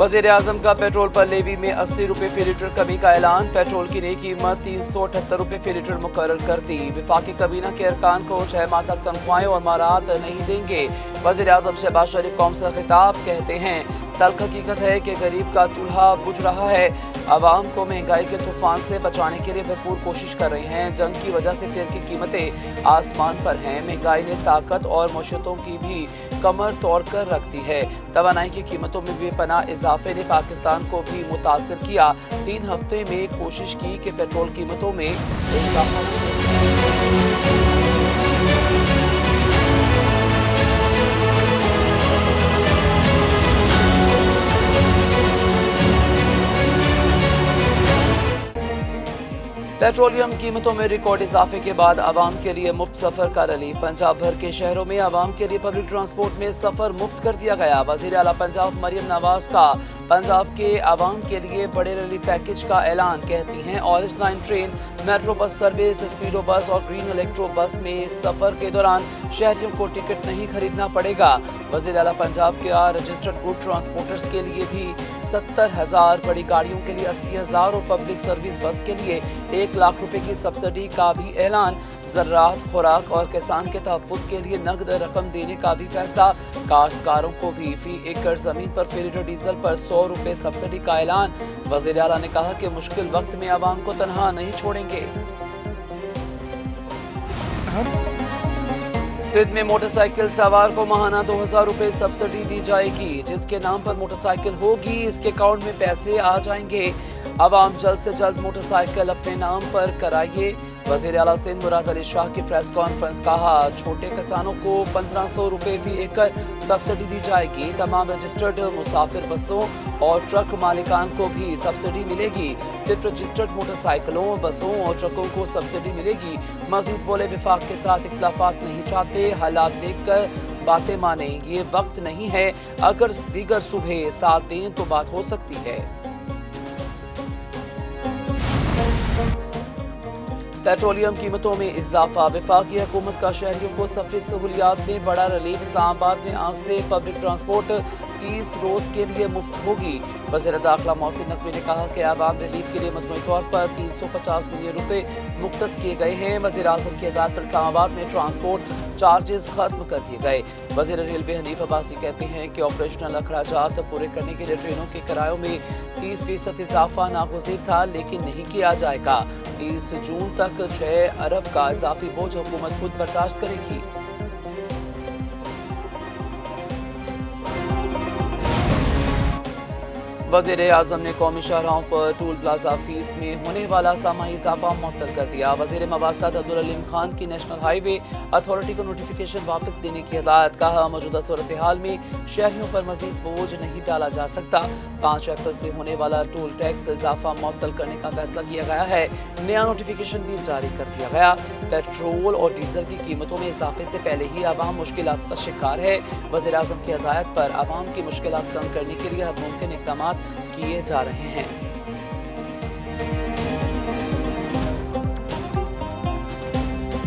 वज़ीर आज़म का पेट्रोल पर लेवी में 80 रुपये फी लीटर कमी का ऐलान। पेट्रोल की नई कीमत 378 रुपये फी लीटर मुकर्रर कर दी। वफाकी काबीना के अरकान को 6 माह तक तनख्वाहें और मारात नहीं देंगे। वज़ीर आज़म शहबाज शरीफ कौम से खिताब, कहते हैं तल्ख हकीकत है कि गरीब का चूल्हा बुझ रहा है। आवाम को महंगाई के तूफान से बचाने के लिए भरपूर कोशिश कर रहे हैं। जंग की वजह से तेल की कीमतें आसमान पर हैं। महंगाई ने ताकत और मशतों की भी कमर तोड़ कर रख दी है। तवानाई की कीमतों में बेपनाह इजाफे ने पाकिस्तान को भी मुतासर किया। 3 हफ्ते में कोशिश की कि पेट्रोल कीमतों में इजाफा पेट्रोलियम कीमतों में रिकॉर्ड इजाफे के बाद आवाम के लिए मुफ्त सफर का रिलीफ। पंजाब भर के शहरों में आवाम के लिए पब्लिक ट्रांसपोर्ट में सफर मुफ्त कर दिया गया। वज़ीर आला पंजाब मरियम नवाज का पंजाब के आवाम के लिए बड़े रिलीफ पैकेज का ऐलान। कहती हैं orange line train, metro bus service, speedo bus और ग्रीन इलेक्ट्रो बस में सफर के दौरान शहरियों को टिकट नहीं खरीदना पड़ेगा। वज़ीर आला पंजाब के रजिस्टर्ड गुड ट्रांसपोर्टर्स के लिए भी 70,000, बड़ी गाड़ियों के लिए 80,000 और पब्लिक सर्विस बस के लिए 1 लाख रुपए की सब्सिडी का भी ऐलान। ज़राअत, खुराक और किसान के तहफ़्फ़ुज़ के लिए नकद रकम देने का भी फैसला। काश्तकारों को भी फी एकड़ ज़मीन पर फी लीटर डीजल पर 100 रुपए सब्सिडी का ऐलान। वज़ीर आला ने कहा कि मुश्किल वक्त में आवाम को तनहा नहीं छोड़ेंगे। सिंध में मोटरसाइकिल सवार को माहाना 2000 रुपए सब्सिडी दी जाएगी। जिसके नाम पर मोटरसाइकिल होगी इसके अकाउंट में पैसे आ जाएंगे। आवाम जल्द से जल्द मोटरसाइकिल अपने नाम पर कराइए। वज़ीर आला सिंध मुराद अली शाह की प्रेस कॉन्फ्रेंस, कहा छोटे किसानों को 1500 रुपए फी एकड़ सब्सिडी दी जाएगी। तमाम रजिस्टर्ड मुसाफिर बसों और ट्रक मालिकान को भी सब्सिडी मिलेगी। सिर्फ रजिस्टर्ड मोटरसाइकिलों, बसों और ट्रकों को सब्सिडी मिलेगी। मजीद बोले वफाक के साथ इख्तिलाफात नहीं चाहते, हालात देख कर बातें माने, ये वक्त नहीं है। अगर दीगर सुबह साथ दें तो बात हो सकती है। पेट्रोलियम कीमतों में इजाफा। वफाकी हुकूमत का शहरियों को सफरी सहूलियात में बड़ा रिलीफ। इस्लामाबाद में आज से पब्लिक ट्रांसपोर्ट 30 रोज के लिए मुफ्त होगी। वज़ीर दाखिला मोहसिन नकवी ने कहा कि आवाम रिलीफ के लिए मजमूई तौर पर 350 मिलियन रुपए मुख्तस किए गए हैं। वज़ीर आज़म की हिदायत पर इस्लामाबाद में ट्रांसपोर्ट चार्जेस खत्म कर दिए गए। वज़ीर रेलवे हनीफ अब्बासी कहते हैं कि ऑपरेशनल अखराजात पूरे करने के लिए ट्रेनों के किरायों में 30% इजाफा नागुज़ीर था, लेकिन नहीं किया जाएगा। 30 जून तक 6 अरब का इजाफी बोझ हुकूमत खुद बर्दाश्त करेगी। वज़ीर आज़म ने कौमी शाहराहों पर टूल प्लाजा फीस में होने वाला सामाही इजाफा मुअत्तल कर दिया। वज़ीर मवासलात अब्दुल अलीम खान की नेशनल हाईवे अथॉरिटी को नोटिफिकेशन वापस देने की हिदायत। कहा मौजूदा सूरत हाल में शहरियों पर मजीद बोझ नहीं डाला जा सकता। 5 अप्रैल से होने वाला टोल टैक्स इजाफा मुअत्तल करने का फैसला किया गया है। नया नोटिफिकेशन भी जारी कर दिया गया। पेट्रोल और डीजल की कीमतों में इजाफे से पहले ही आवाम मुश्किलात का शिकार है। वज़ीर आज़म की हिदायत पर आवाम की मुश्किलात कम करने के लिए हर मुमकिन इक़दाम किए जा रहे हैं।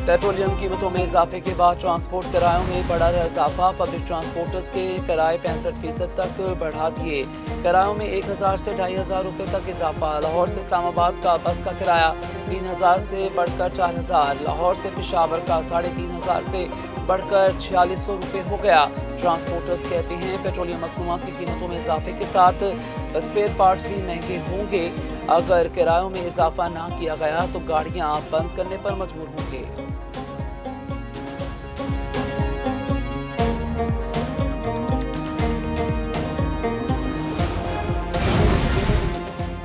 पेट्रोलियम कीमतों में इजाफे के बाद ट्रांसपोर्ट किरायों में बड़ा इजाफा। पब्लिक ट्रांसपोर्टर्स के किराए 65% तक बढ़ा दिए। किरायों में 1000 से 2500 रुपए तक इजाफा। लाहौर से इस्लामाबाद का बस का किराया 3000 से बढ़कर 4000। लाहौर से पेशावर का 3500 से बढ़कर 4600 रुपए हो गया। ट्रांसपोर्टर्स कहते हैं पेट्रोलियम मसनूआत की कीमतों में इजाफे के साथ स्पेयर पार्ट्स भी महंगे होंगे। अगर किरायों में इजाफा ना किया गया तो गाड़ियां बंद करने पर मजबूर होंगे।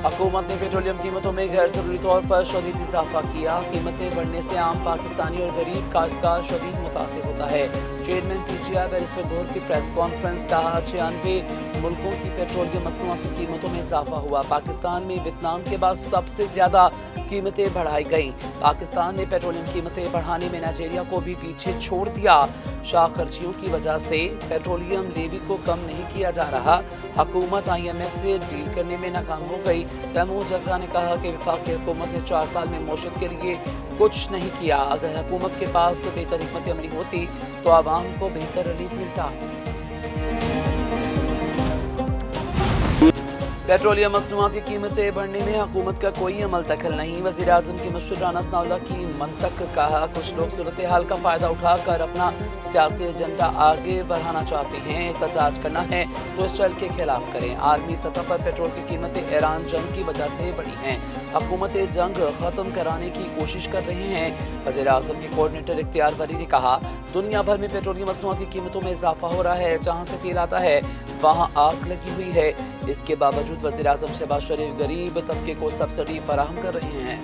हुकूमत ने पेट्रोलियम कीमतों में गैर जरूरी तौर पर शदीद इजाफा किया। कीमतें बढ़ने से आम पाकिस्तानी और गरीब काश्तकार शदीद मुतासिर होता है। चेयरमैन PTI बैरिस्टर गौर की प्रेस कॉन्फ्रेंस, कहा 96 मुल्कों की पेट्रोलियम मसनूआत की कीमतों में इजाफा हुआ। पाकिस्तान में वियतनाम के बाद सबसे ज्यादा कीमतें बढ़ाई गईं। पाकिस्तान ने पेट्रोलियम कीमतें बढ़ाने में नाइजीरिया को भी पीछे छोड़ दिया। शाखर्चियों की वजह से पेट्रोलियम लेवी को कम नहीं किया जा रहा। हुकूमत IMF से डील करने में नाकाम हो गई। तैमूर जगरा ने कहा कि वफाकी हुकूमत ने 4 साल में मौशत के लिए कुछ नहीं किया। अगर हुकूमत के पास बेहतर हिकमत अमली होती तो आवाम को बेहतर रिलीफ मिलता। पेट्रोलियम मसनूआत की कीमतें बढ़ने में हुकूमत का कोई अमल दखल नहीं। वज़ीर आज़म के मशहूर राना सनाउल्लाह की मंतक। कहा, कुछ लोग सूरत हाल का फ़ायदा उठाकर अपना सियासी एजेंडा आगे बढ़ाना चाहते हैं। एहतजाज करना है तो इसराइल के खिलाफ करें। आलमी सतह पर पेट्रोल की कीमतें ईरान जंग की वजह से बढ़ी हैं। हुकूमत जंग ख़त्म कराने की कोशिश कर रहे हैं। वज़ीर आज़म के कोऑर्डिनेटर इख्तियार वली ने कहा, दुनिया भर में पेट्रोलियम मसनूआत की कीमतों में इजाफा हो रहा है। जहाँ से तेल आता है वहाँ आग लगी हुई है। इसके बावजूद वज़ीर आज़म शहबाज शरीफ गरीब तबके को सब्सिडी फराहम कर रहे हैं।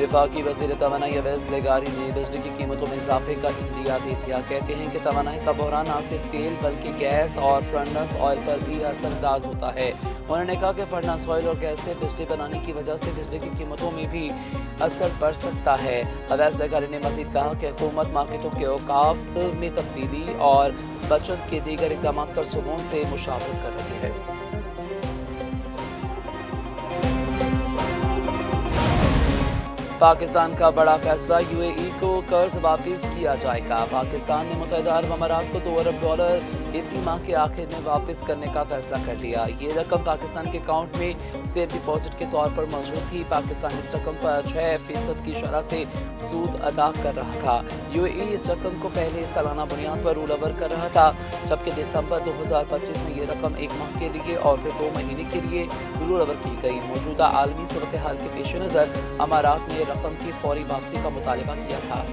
वफाकी वज़ीर तवानाई अवैस लेगारी ने बिजली की कीमतों में इजाफे का इंदिया दे दिया। कहते हैं कि तवानाई का बहरान न सिर्फ तेल बल्कि गैस और फर्नेस ऑयल पर भी असरअंदाज होता है। उन्होंने कहा कि फर्नेस ऑयल और गैस से बिजली बनाने की वजह से बिजली की कीमतों में भी असर पड़ सकता है। अवैस लेगारी ने मज़ीद कहा कि हुकूमत मार्केटों के औकात में तब्दीली और बचत के दीगर इक़दाम पर सूबों से मुशावरत कर रही है। पाकिस्तान का बड़ा फैसला, यूएई को कर्ज वापस किया जाएगा। पाकिस्तान ने मुत्तहिदा अरब अमारात को $2 अरब इसी माह के आखिर में वापस करने का फैसला कर लिया। ये रकम पाकिस्तान के अकाउंट में सेफ डिपॉजिट के तौर पर मौजूद थी। पाकिस्तान इस रकम पर 6% की शरह से सूद अदा कर रहा था। यूएई इस रकम को पहले सालाना बुनियाद पर रोल ओवर कर रहा था, जबकि दिसंबर 2025 में ये रकम 1 माह के लिए और फिर 2 महीने के लिए रोल ओवर की गई। मौजूदा आलमी सूरत हाल के पेश नज़र अमारात ने रकम की फौरी वापसी का मुतालबा किया था।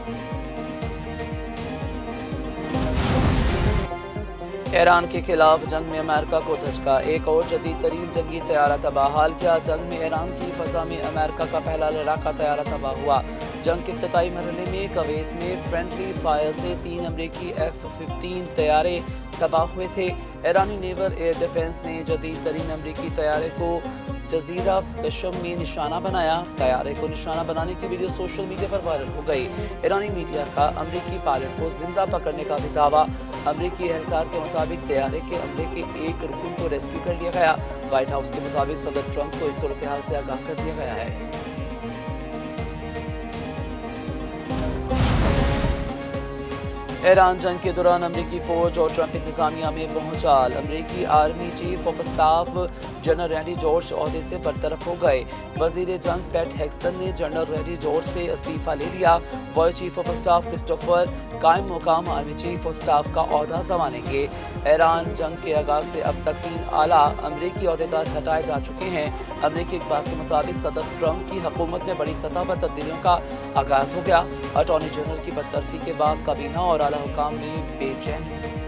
ईरान के खिलाफ जंग में अमेरिका को धचका। एक और जदीद तरीन जंगी तैयारा तबाह। हाल क्या जंग में ईरान की फ़ज़ा में अमेरिका का पहला लड़ाका तैयारा तबाह हुआ। जंग के इब्तिदाई मरहले में कुवैत में फ्रेंडली फायर से 3 अमरीकी F-15 तैयारे तबाह हुए थे। ईरानी नेवल एयर डिफेंस ने जदीद तरीन अमरीकी तैयारे को जजीरा कशम में निशाना बनाया। तैयारे को निशाना बनाने की वीडियो सोशल मीडिया पर वायरल हो गई। ईरानी मीडिया का अमरीकी पायलट को जिंदा पकड़ने का भी दावा। अमरीकी एहलकार के मुताबिक तैयारे के अमले के एक रुकन को रेस्क्यू कर लिया गया। व्हाइट हाउस के मुताबिक सदर ट्रंप को इस सूरत हाल से आगाह कर दिया गया है। ईरान जंग के दौरान अमरीकी फौज और ट्रंप इंतजामिया में पहुंचाल। अमरीकी army chief of staff general Randy George ओहदे से बरतरफ हो गए। वजीर जंग पैट हेक्सटन ने जनरल रैंडी जॉर्ज से इस्तीफा ले लिया। Vice chief of staff Christopher कायम मुकाम आर्मी चीफ ऑफ स्टाफ का ओहदा संभालेंगे। ईरान जंग के आगाज से अब तक 3 आला अमरीकी ओहदेदार हटाए जा चुके हैं। अमरीकी अखबार के मुताबिक सदर ट्रंप की हुकूमत में बड़ी सतह पर तब्दीलियों का आगाज हो गया। अटॉर्नी जनरल की बरतरफी के बाद काबीना और आला हुकाम में बेचैनी।